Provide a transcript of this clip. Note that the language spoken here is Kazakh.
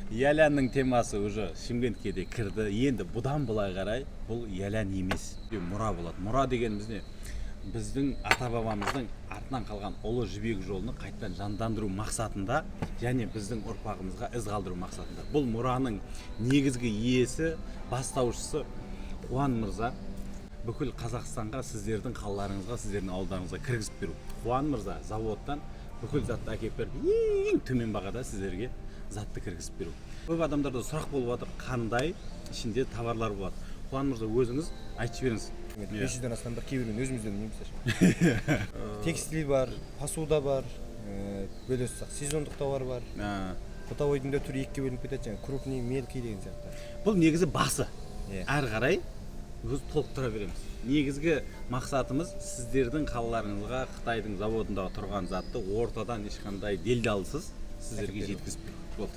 Ялянның темасы уже Шымкентке де кірді. Енді бұдан былай қарай бұл Ялян емес, мұра болады. Мұра дегеніміз не? Біздің ата-бабамыздың артынан қалған ұлы жібек жолын қайтадан жандандыру мақсатында және біздің ұрпағымызға із қалдыру мақсатында. Бұл мұраның негізгі иесі, бастаушысы Қуан мырза бүкіл Қазақстанға сіздердің қалаларыңызға, сіздердің ауылдарыңызға кіргізіп беру. Қуан мырза заводтан бүкіл затты әкеліп беріп, ең төмен бағада сіздерге затты кіргізіп беру. Көп адамдарда сұрақ болып жатыр, қандай ішінде товарлар болады. Қуан мырза, өзіңіз айтып беріңіз. 500-ден астам бар, кейбіреуін өзімізден білмейміз. Текстиль бар, посуда бар, бөлесақ сезондық товар бар. Бытовойдың да түрі екіге бөлініп кетеді, жаңа крупный, мелкий деген сияқты. Бұл негізі басы. Әрі қарай өз толықтыра береміз. Негізгі мақсатымыз сіздердің қалаларыңызға Қытайдың заводындағы тұрған затты ортадан ешқандай делдалсыз сіздерге жеткізіп беру.